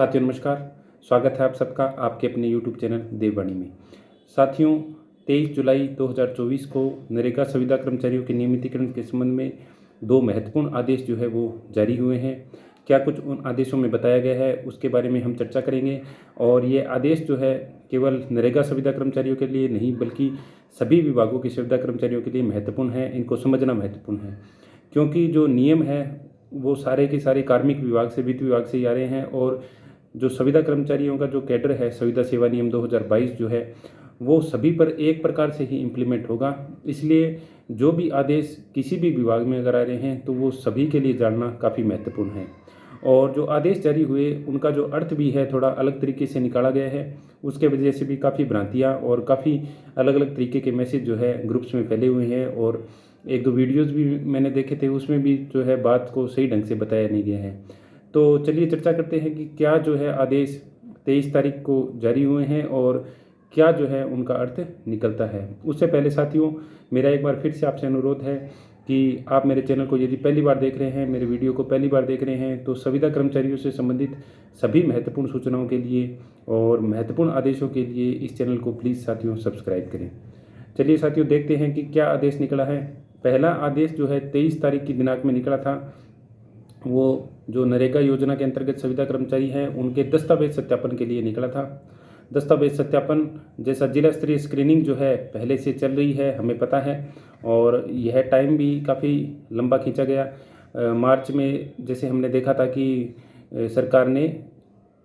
साथियों नमस्कार। स्वागत है आप सबका आपके अपने यूट्यूब चैनल देववाणी में। साथियों 23 जुलाई 2024 को नरेगा संविदा कर्मचारियों के नियमितीकरण के संबंध में दो महत्वपूर्ण आदेश जो है वो जारी हुए हैं। क्या कुछ उन आदेशों में बताया गया है उसके बारे में हम चर्चा करेंगे। और ये आदेश जो है केवल नरेगा संविदा कर्मचारियों के लिए नहीं बल्कि सभी विभागों के संविदा कर्मचारियों के लिए महत्वपूर्ण है। इनको समझना महत्वपूर्ण है क्योंकि जो नियम है वो सारे के सारे कार्मिक विभाग से वित्त विभाग से ही आ रहे हैं और जो संविदा कर्मचारियों का जो कैडर है संविदा सेवा नियम 2022 जो है वो सभी पर एक प्रकार से ही इम्प्लीमेंट होगा। इसलिए जो भी आदेश किसी भी विभाग में अगर आ रहे हैं तो वो सभी के लिए जानना काफ़ी महत्वपूर्ण है। और जो आदेश जारी हुए उनका जो अर्थ भी है थोड़ा अलग तरीके से निकाला गया है। उसके वजह से भी काफ़ी भ्रांतियाँ और काफ़ी अलग अलग तरीके के मैसेज जो है ग्रुप्स में फैले हुए हैं। और एक दो वीडियोज़ भी मैंने देखे थे उसमें भी जो है बात को सही ढंग से बताया नहीं गया है। तो चलिए चर्चा करते हैं कि क्या जो है आदेश 23 तारीख को जारी हुए हैं और क्या जो है उनका अर्थ निकलता है। उससे पहले साथियों मेरा एक बार फिर से आपसे अनुरोध है कि आप मेरे चैनल को यदि पहली बार देख रहे हैं, मेरे वीडियो को पहली बार देख रहे हैं तो संविदा कर्मचारियों से संबंधित सभी महत्वपूर्ण सूचनाओं के लिए और महत्वपूर्ण आदेशों के लिए इस चैनल को प्लीज़ साथियों सब्सक्राइब करें। चलिए साथियों देखते हैं कि क्या आदेश निकला है। पहला आदेश जो है 23 तारीख की दिनांक में निकला था। वो जो नरेगा योजना के अंतर्गत संविदा कर्मचारी हैं उनके दस्तावेज सत्यापन के लिए निकला था। दस्तावेज सत्यापन जैसा जिला स्तरीय स्क्रीनिंग जो है पहले से चल रही है हमें पता है और यह टाइम भी काफ़ी लंबा खींचा गया। मार्च में जैसे हमने देखा था कि सरकार ने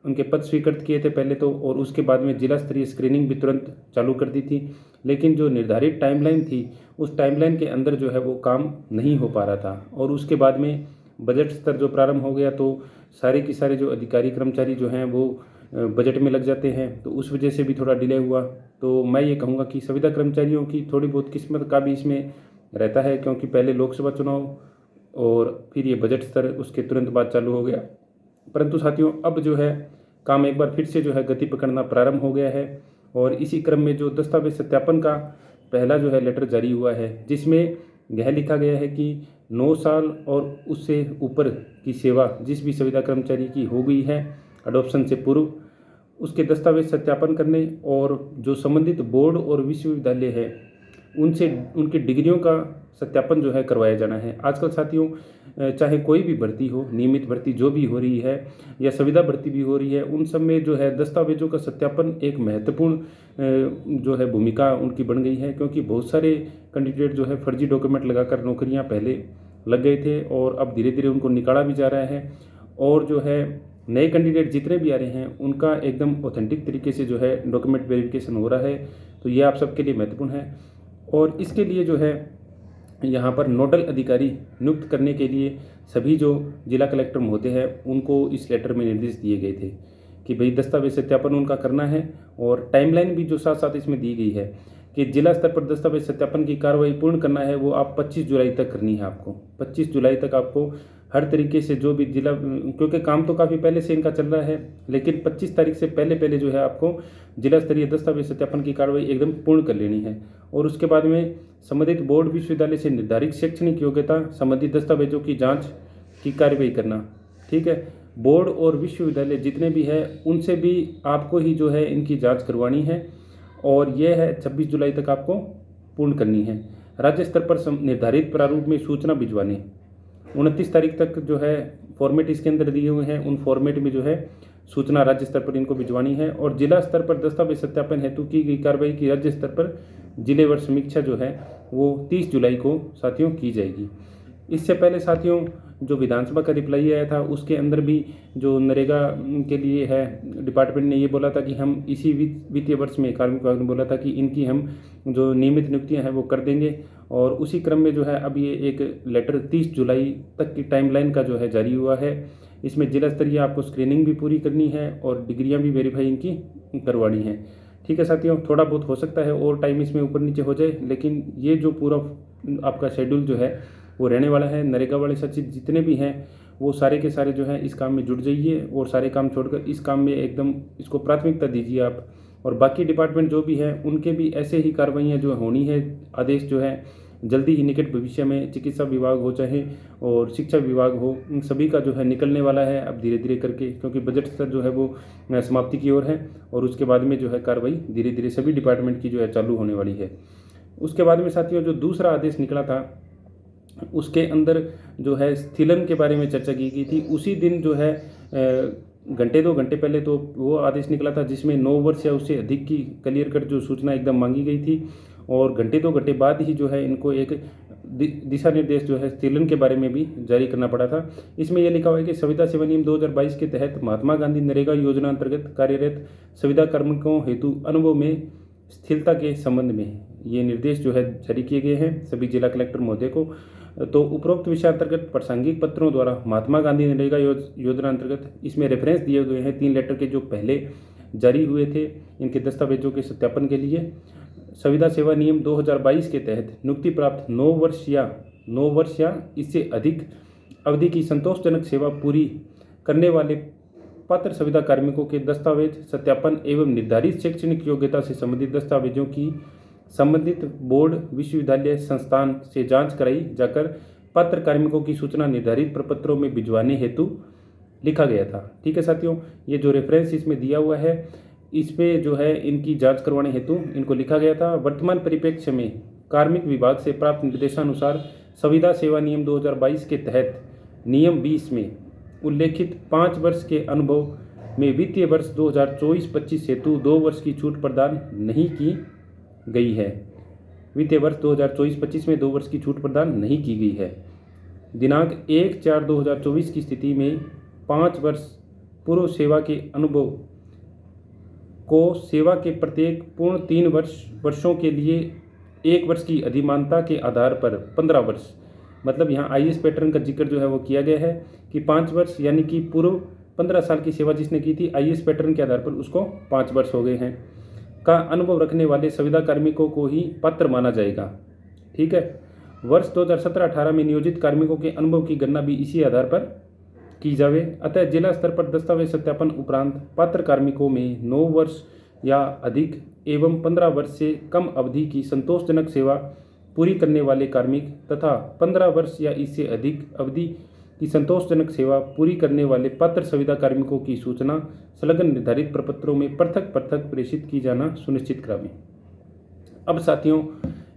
उनके पद स्वीकृत किए थे पहले तो और उसके बाद में जिला स्तरीय स्क्रीनिंग भी तुरंत चालू कर दी थी। लेकिन जो निर्धारित टाइमलाइन थी उस टाइमलाइन के अंदर जो है वो काम नहीं हो पा रहा था और उसके बाद में बजट स्तर जो प्रारंभ हो गया तो सारे के सारे जो अधिकारी कर्मचारी जो हैं वो बजट में लग जाते हैं तो उस वजह से भी थोड़ा डिले हुआ। तो मैं ये कहूँगा कि संविदा कर्मचारियों की थोड़ी बहुत किस्मत का भी इसमें रहता है क्योंकि पहले लोकसभा चुनाव और फिर ये बजट स्तर उसके तुरंत बाद चालू हो गया। परंतु साथियों अब जो है काम एक बार फिर से जो है गति पकड़ना प्रारंभ हो गया है और इसी क्रम में जो दस्तावेज सत्यापन का पहला जो है लेटर जारी हुआ है जिसमें यह लिखा गया है कि 9 साल और उससे ऊपर की सेवा जिस भी संविदा कर्मचारी की हो गई है अडॉप्शन से पूर्व उसके दस्तावेज सत्यापन करने और जो संबंधित बोर्ड और विश्वविद्यालय है उनसे उनकी डिग्रियों का सत्यापन जो है करवाया जाना है। आजकल साथियों चाहे कोई भी भर्ती हो, नियमित भर्ती जो भी हो रही है या संविदा भर्ती भी हो रही है, उन सब में जो है दस्तावेजों का सत्यापन एक महत्वपूर्ण जो है भूमिका उनकी बन गई है क्योंकि बहुत सारे कैंडिडेट जो है फर्जी डॉक्यूमेंट लगाकर नौकरियां पहले लग गए थे और अब धीरे धीरे उनको निकाला भी जा रहा है। और जो है नए कैंडिडेट जितने भी आ रहे हैं उनका एकदम ऑथेंटिक तरीके से जो है डॉक्यूमेंट वेरिफिकेशन हो रहा है। तो ये आप सबके लिए महत्वपूर्ण है और इसके लिए जो है यहाँ पर नोडल अधिकारी नियुक्त करने के लिए सभी जो जिला कलेक्टर होते हैं उनको इस लेटर में निर्देश दिए गए थे कि भाई दस्तावेज सत्यापन उनका करना है। और टाइमलाइन भी जो साथ साथ इसमें दी गई है कि जिला स्तर पर दस्तावेज सत्यापन की कार्रवाई पूर्ण करना है वो आप 25 जुलाई तक करनी है। आपको 25 जुलाई तक आपको हर तरीके से जो भी जिला क्योंकि काम तो काफ़ी पहले से इनका चल रहा है लेकिन 25 तारीख से पहले पहले जो है आपको जिला स्तरीय दस्तावेज सत्यापन की कार्रवाई एकदम पूर्ण कर लेनी है। और उसके बाद में संबंधित बोर्ड विश्वविद्यालय से निर्धारित शैक्षणिक योग्यता संबंधित दस्तावेजों की जाँच की कार्रवाई करना। ठीक है, बोर्ड और विश्वविद्यालय जितने भी हैं उनसे भी आपको ही जो है इनकी जाँच करवानी है और यह है 26 जुलाई तक आपको पूर्ण करनी है। राज्य स्तर पर निर्धारित प्रारूप में सूचना भिजवानी। 29 तारीख तक जो है फॉर्मेट इसके अंदर दिए हुए हैं उन फॉर्मेट में जो है सूचना राज्य स्तर पर इनको भिजवानी है। और जिला स्तर पर दस्तावेज सत्यापन हेतु की गई कार्रवाई की राज्य स्तर पर जिलेवार समीक्षा जो है वो 30 जुलाई को साथियों की जाएगी। इससे पहले साथियों जो विधानसभा का रिप्लाई आया था उसके अंदर भी जो नरेगा के लिए है डिपार्टमेंट ने ये बोला था कि हम इसी वित्तीय वर्ष में कार्मिक विभाग ने बोला था कि इनकी हम जो नियमित नियुक्तियां हैं वो कर देंगे। और उसी क्रम में जो है अब ये एक लेटर 30 जुलाई तक की टाइमलाइन का जो है जारी हुआ है। इसमें जिला स्तरीय आपको स्क्रीनिंग भी पूरी करनी है और डिग्रियाँ भी वेरीफाई इनकी करवानी है। ठीक है साथियों, थोड़ा बहुत हो सकता है और टाइम इसमें ऊपर नीचे हो जाए लेकिन ये जो पूरा आपका शेड्यूल जो है वो रहने वाला है। नरेगा वाले सचिव जितने भी हैं वो सारे के सारे जो हैं इस काम में जुट जाइए और सारे काम छोड़कर इस काम में एकदम इसको प्राथमिकता दीजिए आप। और बाकी डिपार्टमेंट जो भी है उनके भी ऐसे ही कार्रवाइयाँ जो होनी है आदेश जो है जल्दी ही निकट भविष्य में चिकित्सा विभाग हो चाहे और शिक्षा विभाग हो, इन सभी का जो है निकलने वाला है अब धीरे धीरे करके, क्योंकि बजट स्तर जो है वो समाप्ति की ओर है और उसके बाद में जो है कार्रवाई धीरे धीरे सभी डिपार्टमेंट की जो है चालू होने वाली है। उसके बाद में साथियों जो दूसरा आदेश निकला था उसके अंदर जो है स्थिलन के बारे में चर्चा की गई थी। उसी दिन जो है घंटे 2 घंटे पहले तो वो आदेश निकला था जिसमें 9 वर्ष या उससे अधिक की क्लियर कट जो सूचना एकदम मांगी गई थी और घंटे 2 घंटे बाद ही जो है इनको एक दिशा निर्देश जो है स्थिलन के बारे में भी जारी करना पड़ा था। इसमें यह लिखा हुआ है कि संविदा सेवा नियम 2022 के तहत महात्मा गांधी नरेगा योजना अंतर्गत कार्यरत संविदा कार्मिकों हेतु अनुभव में स्थिरता के संबंध में ये निर्देश जो है जारी किए गए हैं सभी जिला कलेक्टर महोदय को। तो उपरोक्त विषय अंतर्गत प्रासंगिक पत्रों द्वारा महात्मा गांधी नरेगा योजना अंतर्गत इसमें रेफरेंस दिए गए हैं 3 लेटर के जो पहले जारी हुए थे इनके दस्तावेजों के सत्यापन के लिए। संविदा सेवा नियम 2022 के तहत नियुक्ति प्राप्त 9 वर्ष या इससे अधिक अवधि की संतोषजनक सेवा पूरी करने वाले पात्र संविदा कार्मिकों के दस्तावेज सत्यापन एवं निर्धारित शैक्षणिक योग्यता से संबंधित दस्तावेजों की संबंधित बोर्ड विश्वविद्यालय संस्थान से जांच कराई जाकर पात्र कार्मिकों की सूचना निर्धारित प्रपत्रों में भिजवाने हेतु लिखा गया था। ठीक है साथियों, ये जो रेफरेंस इसमें दिया हुआ है इस पे जो है इनकी जांच करवाने हेतु इनको लिखा गया था। वर्तमान परिप्रेक्ष्य में कार्मिक विभाग से प्राप्त निर्देशानुसार संविदा सेवा नियम 2022 के तहत नियम 20 में उल्लेखित 5 वर्ष के अनुभव में वित्तीय वर्ष 2024-25 हेतु 2 वर्ष की छूट प्रदान नहीं की गई है। वित्तीय वर्ष 2024-25 में 2 वर्ष की छूट प्रदान नहीं की गई है। दिनांक 1/4/2024 की स्थिति में 5 वर्ष पूर्व सेवा के अनुभव को सेवा के प्रत्येक पूर्ण 3 वर्षों के लिए 1 वर्ष की अधिमानता के आधार पर 15 वर्ष, मतलब यहाँ आईएएस पैटर्न का जिक्र जो है वो किया गया है कि 5 वर्ष यानी कि पूर्व 15 साल की सेवा जिसने की थी आईएएस पैटर्न के आधार पर उसको 5 वर्ष हो गए हैं का अनुभव रखने वाले संविदा कार्मिकों को ही पात्र माना जाएगा। ठीक है, वर्ष 2017-18 में नियोजित कार्मिकों के अनुभव की गणना भी इसी आधार पर की जावे। अतः जिला स्तर पर दस्तावेज सत्यापन उपरांत पात्र कार्मिकों में 9 वर्ष या अधिक एवं 15 वर्ष से कम अवधि की संतोषजनक सेवा पूरी करने वाले कार्मिक तथा 15 वर्ष या इससे अधिक अवधि की संतोषजनक सेवा पूरी करने वाले पात्र संविदा कार्मिकों की सूचना संलग्न निर्धारित प्रपत्रों में पृथक पृथक प्रेषित की जाना सुनिश्चित करावें। अब साथियों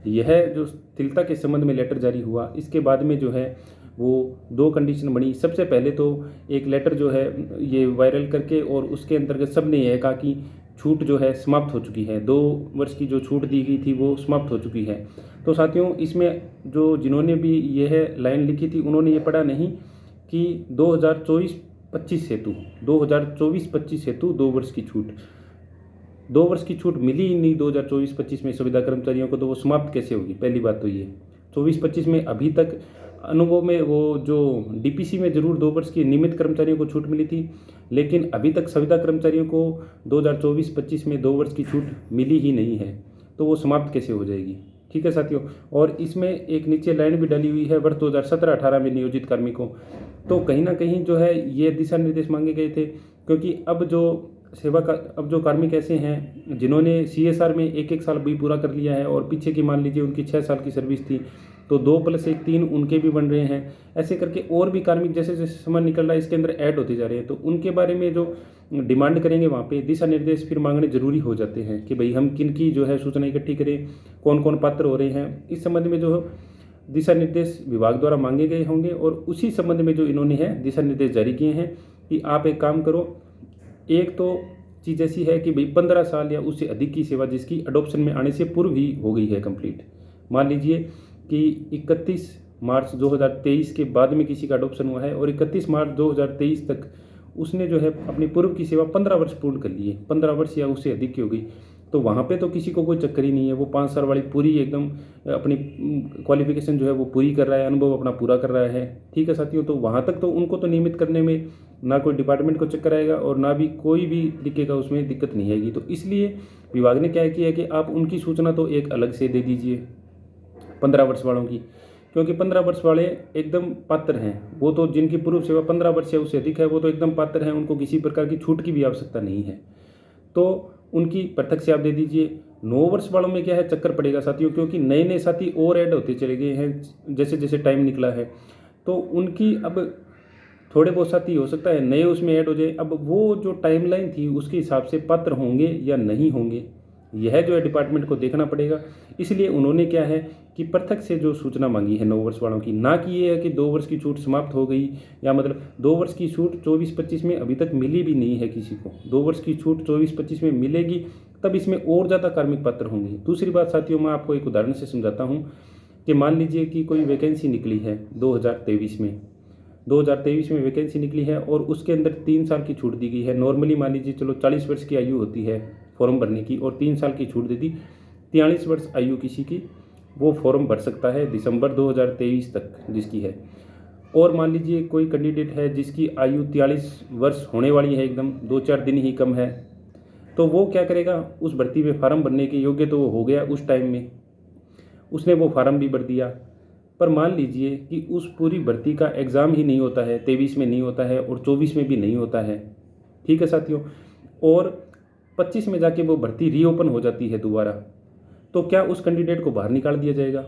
यह जो स्थिरता के संबंध में लेटर जारी हुआ इसके बाद में जो है वो 2 कंडीशन बनी। सबसे पहले तो एक लेटर जो है ये वायरल करके और उसके अंतर्गत सब ने यह कहा कि छूट जो है समाप्त हो चुकी है, 2 वर्ष की जो छूट दी गई थी वो समाप्त हो चुकी है। तो साथियों इसमें जो जिन्होंने भी यह लाइन लिखी थी उन्होंने ये पढ़ा नहीं कि 2024-25 हेतु 2 वर्ष की छूट, 2 वर्ष की छूट मिली ही नहीं 2024-25 में संविदा कर्मचारियों को, तो वो समाप्त कैसे होगी। पहली बात तो ये 24-25 में अभी तक अनुभव में वो जो डीपीसी में जरूर 2 वर्ष की नियमित कर्मचारियों को छूट मिली थी, लेकिन अभी तक संविदा कर्मचारियों को 2024-25 में 2 वर्ष की छूट मिली ही नहीं है, तो वो समाप्त कैसे हो जाएगी। ठीक है साथियों, और इसमें एक नीचे लाइन भी डाली हुई है वर्ष 2017-18 में नियोजित कार्मिकों। तो कहीं ना कहीं जो है ये दिशा निर्देश मांगे गए थे, क्योंकि अब जो कार्मिक ऐसे हैं जिन्होंने सीएसआर में 1-1 साल भी पूरा कर लिया है और पीछे की मान लीजिए उनकी 6 साल की सर्विस थी, तो 2+1 3 उनके भी बन रहे हैं। ऐसे करके और भी कार्मिक जैसे जैसे समय निकल रहा है इसके अंदर ऐड होते जा रहे हैं, तो उनके बारे में जो डिमांड करेंगे वहाँ पे दिशा निर्देश फिर मांगने जरूरी हो जाते हैं कि भाई हम किन की जो है सूचना इकट्ठी करें, कौन कौन पात्र हो रहे हैं। इस संबंध में जो दिशा निर्देश विभाग द्वारा मांगे गए होंगे और उसी संबंध में जो इन्होंने है दिशा निर्देश जारी किए हैं कि आप एक काम करो। एक तो चीज़ ऐसी है कि भाई 15 साल या उससे अधिक की सेवा जिसकी अडॉप्शन में आने से पूर्व ही हो गई है कंप्लीट, मान लीजिए कि 31 मार्च 2023 के बाद में किसी का अडॉप्शन हुआ है और 31 मार्च 2023 तक उसने जो है अपनी पूर्व की सेवा 15 वर्ष पूर्ण कर लिए, 15 वर्ष या उससे अधिक की हो गई, तो वहाँ पे तो किसी को कोई चक्कर ही नहीं है। वो 5 साल वाली पूरी एकदम अपनी क्वालिफिकेशन जो है वो पूरी कर रहा है, अनुभव अपना पूरा कर रहा है। ठीक है साथियों, तो वहाँ तक तो उनको तो नियमित करने में ना कोई डिपार्टमेंट को चक्कर आएगा और ना भी कोई भी तरीके का उसमें दिक्कत नहीं आएगी। तो इसलिए विभाग ने क्या किया कि आप उनकी सूचना तो एक अलग से दे दीजिए 15 वर्ष वालों की, क्योंकि 15 वर्ष वाले एकदम पात्र हैं। वो तो जिनकी पूर्व सेवा 15 वर्ष या उससे अधिक है वो तो एकदम पात्र हैं, उनको किसी प्रकार की छूट की भी आवश्यकता नहीं है, तो उनकी पृथक से आप दे दीजिए। 9 वर्ष वालों में क्या है चक्कर पड़ेगा साथियों, क्योंकि नए नए साथी और ऐड होते चले गए हैं जैसे जैसे टाइम निकला है। तो उनकी अब थोड़े बहुत साथी हो सकता है नए उसमें ऐड हो जाए। अब वो जो टाइमलाइन थी उसके हिसाब से पात्र होंगे या नहीं होंगे, यह जो है डिपार्टमेंट को देखना पड़ेगा। इसलिए उन्होंने क्या है कि पृथक से जो सूचना मांगी है 9 वर्ष वालों की, ना कि ये है कि 2 वर्ष की छूट समाप्त हो गई, या मतलब 2 वर्ष की छूट 24-25 में अभी तक मिली भी नहीं है किसी को। 2 वर्ष की छूट 24-25 में मिलेगी तब इसमें और ज़्यादा कार्मिक पात्र होंगे। दूसरी बात साथियों, मैं आपको एक उदाहरण से समझाता हूँ कि मान लीजिए कि कोई वैकेंसी निकली है 2023 में, 2023 में वैकेंसी निकली है और उसके अंदर 3 साल की छूट दी गई है। नॉर्मली मान लीजिए चलो 40 वर्ष की आयु होती है फॉर्म भरने की, और 3 साल की छूट दे दी, 43 वर्ष आयु किसी की, वो फॉर्म भर सकता है दिसंबर 2023 तक जिसकी है। और मान लीजिए कोई कैंडिडेट है जिसकी आयु 43 वर्ष होने वाली है, एकदम 2-4 दिन ही कम है, तो वो क्या करेगा, उस भर्ती में फार्म भरने के योग्य तो वो हो गया उस टाइम में, उसने वो फार्म भी भर दिया। पर मान लीजिए कि उस पूरी भर्ती का एग्ज़ाम ही नहीं होता है, 23 में नहीं होता है और 24 में भी नहीं होता है, ठीक है साथियों, और 25 में जाके वो भर्ती रीओपन हो जाती है दोबारा, तो क्या उस कैंडिडेट को बाहर निकाल दिया जाएगा?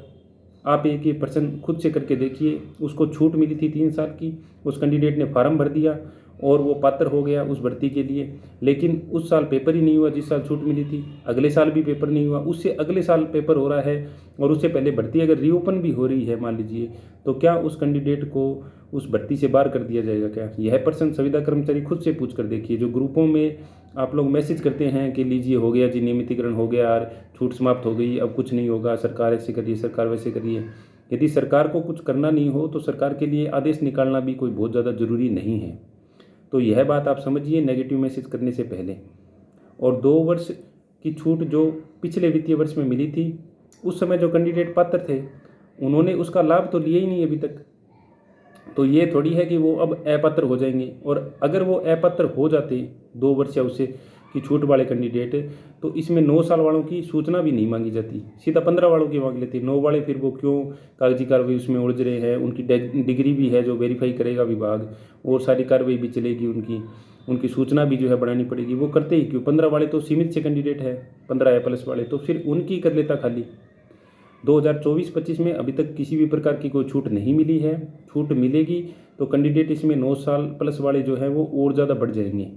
आप एक ये प्रश्न खुद से करके देखिए। उसको छूट मिली थी 3 साल की, उस कैंडिडेट ने फार्म भर दिया और वो पात्र हो गया उस भर्ती के लिए, लेकिन उस साल पेपर ही नहीं हुआ जिस साल छूट मिली थी, अगले साल भी पेपर नहीं हुआ, उससे अगले साल पेपर हो रहा है और उससे पहले भर्ती अगर रीओपन भी हो रही है मान लीजिए, तो क्या उस कैंडिडेट को उस भर्ती से बाहर कर दिया जाएगा क्या? यह प्रश्न संविदा कर्मचारी खुद से पूछ कर देखिए। जो ग्रुपों में आप लोग मैसेज करते हैं कि लीजिए हो गया जी, नियमितीकरण हो गया यार, छूट समाप्त हो गई, अब कुछ नहीं होगा, सरकार ऐसे करिए, सरकार वैसे करिए। यदि सरकार को कुछ करना नहीं हो तो सरकार के लिए आदेश निकालना भी कोई बहुत ज़्यादा ज़रूरी नहीं है। तो यह बात आप समझिए नेगेटिव मैसेज करने से पहले। और 2 वर्ष की छूट जो पिछले वित्तीय वर्ष में मिली थी, उस समय जो कैंडिडेट पात्र थे उन्होंने उसका लाभ तो लिया ही नहीं अभी तक, तो ये थोड़ी है कि वो अब अपात्र हो जाएंगे। और अगर वो अपात्र हो जाते 2 वर्ष या उससे की छूट वाले कैंडिडेट, तो इसमें 9 साल वालों की सूचना भी नहीं मांगी जाती, सीधा 15 वालों की मांग लेते। 9 वाले फिर वो क्यों कागजी कार्रवाई उसमें उलझ रहे हैं, उनकी डिग्री भी है जो वेरीफाई करेगा विभाग, और सारी कार्रवाई भी चलेगी, उनकी सूचना भी जो है बढ़ानी पड़ेगी, वो करते ही क्यों? 15 वाले तो सीमित से कैंडिडेट है, 15 या प्लस वाले, तो फिर उनकी कर लेता खाली। 2024-25 में अभी तक किसी भी प्रकार की कोई छूट नहीं मिली है। छूट मिलेगी तो कैंडिडेट इसमें 9 साल प्लस वाले जो हैं वो और ज़्यादा बढ़ जाएंगे,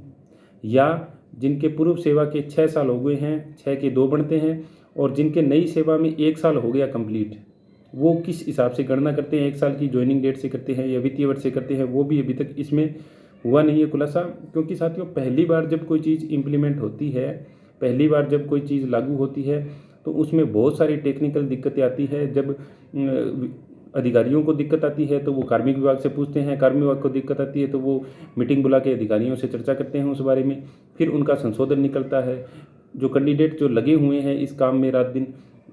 या जिनके पूर्व सेवा के 6 साल हो गए हैं, 6 के 2 बनते हैं, और जिनके नई सेवा में 1 साल हो गया कंप्लीट, वो किस हिसाब से गणना करते हैं, 1 साल की ज्वाइनिंग डेट से करते हैं या वित्तीय वर्ष से करते हैं, वो भी अभी तक इसमें हुआ नहीं है खुलासा। क्योंकि साथियों पहली बार जब कोई चीज़ इम्प्लीमेंट होती है, पहली बार जब कोई चीज़ लागू होती है, तो उसमें बहुत सारी टेक्निकल दिक्कतें आती है। जब अधिकारियों को दिक्कत आती है तो वो कार्मिक विभाग से पूछते हैं, कार्मिक विभाग को दिक्कत आती है तो वो मीटिंग बुला के अधिकारियों से चर्चा करते हैं उस बारे में, फिर उनका संशोधन निकलता है। जो कैंडिडेट जो लगे हुए हैं इस काम में रात दिन,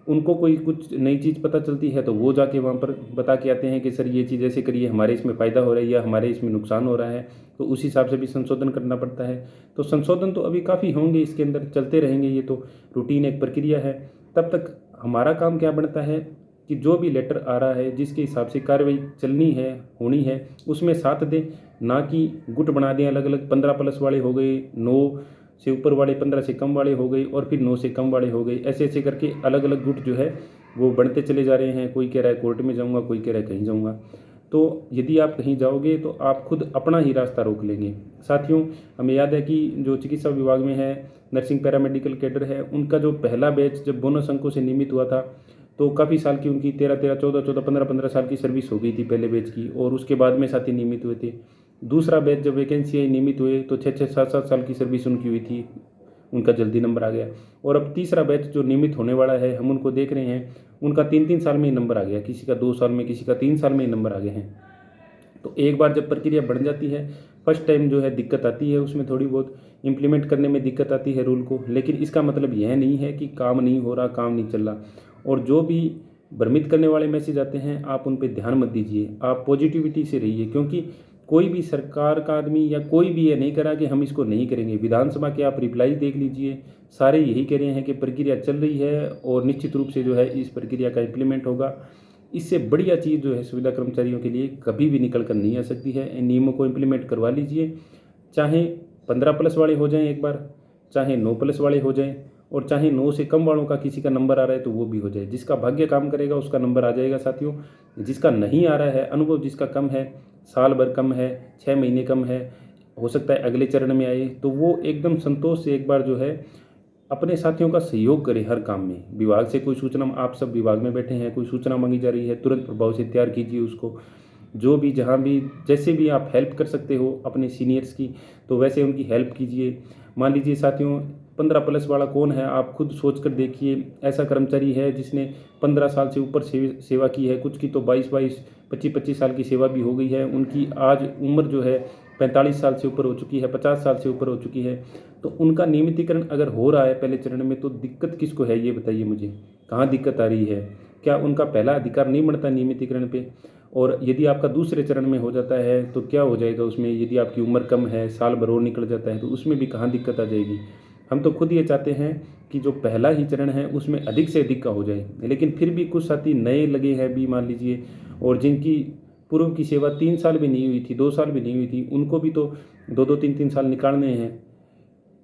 उनको कोई कुछ नई चीज़ पता चलती है तो वो जाके वहाँ पर बता के आते हैं कि सर ये चीज़ ऐसे करिए, हमारे इसमें फ़ायदा हो रहा है या हमारे इसमें नुकसान हो रहा है, तो उस हिसाब से भी संशोधन करना पड़ता है। तो संशोधन तो अभी काफ़ी होंगे, इसके अंदर चलते रहेंगे, ये तो रूटीन एक प्रक्रिया है। तब तक हमारा काम क्या बनता है कि जो भी लेटर आ रहा है जिसके हिसाब से कार्रवाई चलनी है, होनी है, उसमें साथ दें, ना कि गुट बना दें अलग अलग। 15 प्लस वाले हो गए, 9 से ऊपर वाले, 15 से कम वाले हो गए, और फिर 9 से कम वाले हो गए, ऐसे ऐसे करके अलग अलग गुट जो है वो बढ़ते चले जा रहे हैं। कोई कह रहा है कोर्ट में जाऊंगा, कोई कह रहा है कहीं जाऊंगा। तो यदि आप कहीं जाओगे तो आप खुद अपना ही रास्ता रोक लेंगे। साथियों हमें याद है कि जो चिकित्सा विभाग में है, नर्सिंग पैरामेडिकल कैडर है, उनका जो पहला बैच जब बोनस अंकों से नियमित हुआ था तो काफ़ी साल की उनकी 13-13, 14-14, 15-15 साल की सर्विस हो गई थी पहले बैच की, और उसके बाद में साथी नियमित हुए थे। दूसरा बैच जब वैकेंसी आई नियमित हुए तो 6-6, 7-7 साल की सर्विस उनकी हुई थी, उनका जल्दी नंबर आ गया। और अब तीसरा बैच जो नियमित होने वाला है, हम उनको देख रहे हैं, उनका 3-3 साल में ही नंबर आ गया, किसी का 2 साल में, किसी का 3 साल में ही नंबर आ गए हैं। तो एक बार जब प्रक्रिया बढ़ जाती है, फर्स्ट टाइम जो है दिक्कत आती है, उसमें थोड़ी बहुत इम्प्लीमेंट करने में दिक्कत आती है रूल को, लेकिन इसका मतलब यह नहीं है कि काम नहीं हो रहा, काम नहीं चल रहा। और जो भी भ्रमित करने वाले मैसेज आते हैं आप उन पर ध्यान मत दीजिए, आप पॉजिटिविटी से रहिए, क्योंकि कोई भी सरकार का आदमी या कोई भी ये नहीं करा कि हम इसको नहीं करेंगे। विधानसभा के आप रिप्लाई देख लीजिए, सारे यही कह रहे हैं कि प्रक्रिया चल रही है और निश्चित रूप से जो है इस प्रक्रिया का इम्प्लीमेंट होगा। इससे बढ़िया चीज़ जो है सुविधा कर्मचारियों के लिए कभी भी निकल कर नहीं आ सकती है। इन नियमों को इम्प्लीमेंट करवा लीजिए, चाहे 15 प्लस वाले हो जाएं एक बार, चाहे 9 प्लस वाले हो जाएं, और चाहे 9 से कम वालों का किसी का नंबर आ रहा है तो वो भी हो जाए। जिसका भाग्य काम करेगा उसका नंबर आ जाएगा साथियों। जिसका नहीं आ रहा है, अनुभव जिसका कम है, साल भर कम है, 6 महीने कम है, हो सकता है अगले चरण में आए, तो वो एकदम संतोष से एक बार जो है अपने साथियों का सहयोग करें हर काम में। विभाग से कोई सूचना, आप सब विभाग में बैठे हैं, कोई सूचना मांगी जा रही है, तुरंत प्रभाव से तैयार कीजिए उसको। जो भी जहाँ भी जैसे भी आप हेल्प कर सकते हो अपने सीनियर्स की, तो वैसे उनकी हेल्प कीजिए। मान लीजिए साथियों 15 प्लस वाला कौन है, आप खुद सोच कर देखिए। ऐसा कर्मचारी है जिसने 15 साल से ऊपर सेवा की है, कुछ की तो 22-22, 25-25 साल की सेवा भी हो गई है। उनकी आज उम्र जो है 45 साल से ऊपर हो चुकी है, 50 साल से ऊपर हो चुकी है। तो उनका नियमितीकरण अगर हो रहा है पहले चरण में, तो दिक्कत किसको है ये बताइए मुझे, कहाँ दिक्कत आ रही है? क्या उनका पहला अधिकार नहीं बनता नियमितीकरण पे? और यदि आपका दूसरे चरण में हो जाता है तो क्या हो जाएगा उसमें? यदि आपकी उम्र कम है, साल भर और निकल जाता है, तो उसमें भी कहाँ दिक्कत आ जाएगी? हम तो खुद ये चाहते हैं कि जो पहला ही चरण है उसमें अधिक से अधिक का हो जाए। लेकिन फिर भी कुछ साथी नए लगे हैं भी मान लीजिए, और जिनकी पूर्व की सेवा 3 साल भी नहीं हुई थी, 2 साल भी नहीं हुई थी, उनको भी तो 2-2 3-3 साल निकालने हैं।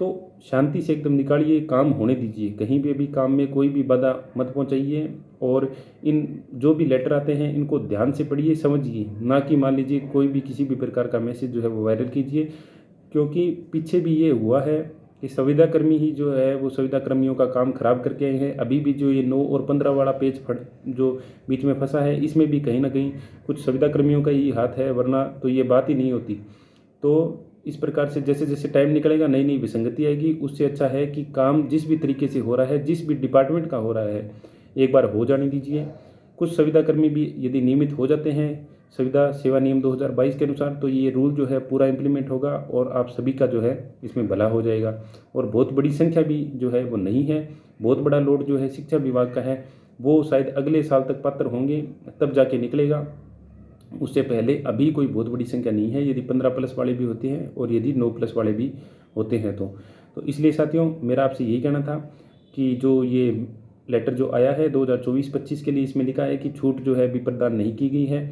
तो शांति से एकदम निकालिए, काम होने दीजिए। कहीं भी अभी काम में कोई भी बाधा मत पहुंचाइए। और इन जो भी लेटर आते हैं इनको ध्यान से पढ़िए, समझिए, ना कि मान लीजिए कोई भी किसी भी प्रकार का मैसेज जो है वो वायरल कीजिए। क्योंकि पीछे भी ये हुआ है कि संविदा कर्मी ही जो है वो संविदा कर्मियों का काम खराब करके आए हैं। अभी भी जो ये 9 और 15 वाला पेज जो बीच में फंसा है, इसमें भी कहीं ना कहीं कुछ संविदा कर्मियों का ही हाथ है, वरना तो ये बात ही नहीं होती। तो इस प्रकार से जैसे जैसे टाइम निकलेगा नई नई विसंगति आएगी। उससे अच्छा है कि काम जिस भी तरीके से हो रहा है, जिस भी डिपार्टमेंट का हो रहा है, एक बार हो जाने दीजिए। कुछ संविदा कर्मी भी यदि नियमित हो जाते हैं संविदा सेवा नियम 2022 के अनुसार, तो ये रूल जो है पूरा इम्प्लीमेंट होगा और आप सभी का जो है इसमें भला हो जाएगा। और बहुत बड़ी संख्या भी जो है वो नहीं है, बहुत बड़ा लोड जो है शिक्षा विभाग का है, वो शायद अगले साल तक पात्र होंगे तब जाके निकलेगा। उससे पहले अभी कोई बहुत बड़ी संख्या नहीं है, यदि 15 प्लस वाले भी होते हैं और यदि 9 प्लस वाले भी होते हैं तो इसलिए साथियों मेरा आपसे यही कहना था कि जो ये लेटर जो आया है 2024-25 के लिए, इसमें लिखा है कि छूट जो है अभी प्रदान नहीं की गई है।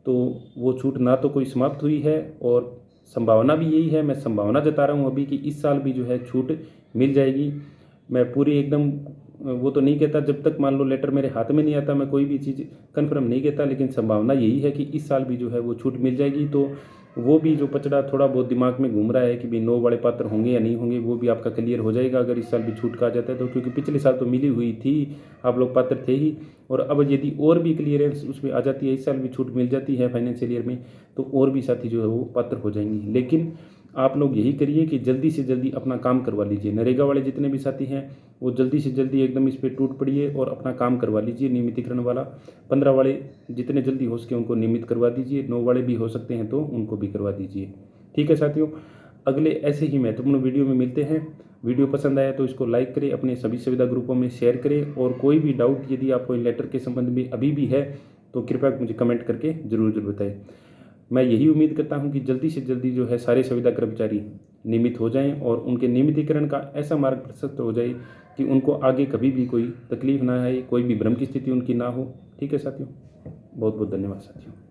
तो वो छूट ना तो कोई समाप्त हुई है, और संभावना भी यही है, मैं संभावना जता रहा हूँ अभी कि इस साल भी जो है छूट मिल जाएगी। मैं पूरी एकदम वो तो नहीं कहता, जब तक मान लो लेटर मेरे हाथ में नहीं आता मैं कोई भी चीज़ कन्फर्म नहीं कहता, लेकिन संभावना यही है कि इस साल भी जो है वो छूट मिल जाएगी। तो वो भी जो पचड़ा थोड़ा बहुत दिमाग में घूम रहा है कि भाई 9 वाले पात्र होंगे या नहीं होंगे, वो भी आपका क्लियर हो जाएगा अगर इस साल भी छूट का आ जाता है तो। क्योंकि पिछले साल तो मिली हुई थी, आप लोग पात्र थे ही, और अब यदि और भी क्लियरेंस उसमें आ जाती है, इस साल भी छूट मिल जाती है फाइनेंशियल ईयर में, तो और भी साथी जो है वो पात्र हो जाएंगे। लेकिन आप लोग यही करिए कि जल्दी से जल्दी अपना काम करवा लीजिए। नरेगा वाले जितने भी साथी हैं वो जल्दी से जल्दी एकदम इस पर टूट पड़िए और अपना काम करवा लीजिए नियमितीकरण वाला। 15 वाले जितने जल्दी हो सके उनको नियमित करवा दीजिए, 9 वाले भी हो सकते हैं तो उनको भी करवा दीजिए। ठीक है साथियों, अगले ऐसे ही महत्वपूर्ण वीडियो में मिलते हैं। वीडियो पसंद आया तो इसको लाइक करें, अपने सभी संविदा ग्रुपों में शेयर करें, और कोई भी डाउट यदि आपको इन लेटर के संबंध में अभी भी है तो कृपया मुझे कमेंट करके ज़रूर बताएं। मैं यही उम्मीद करता हूं कि जल्दी से जल्दी जो है सारे संविदा कर्मचारी नियमित हो जाएं और उनके नियमितीकरण का ऐसा मार्ग प्रशस्त हो जाए कि उनको आगे कभी भी कोई तकलीफ ना आए, कोई भी भ्रम की स्थिति उनकी ना हो। ठीक है साथियों, बहुत बहुत धन्यवाद साथियों।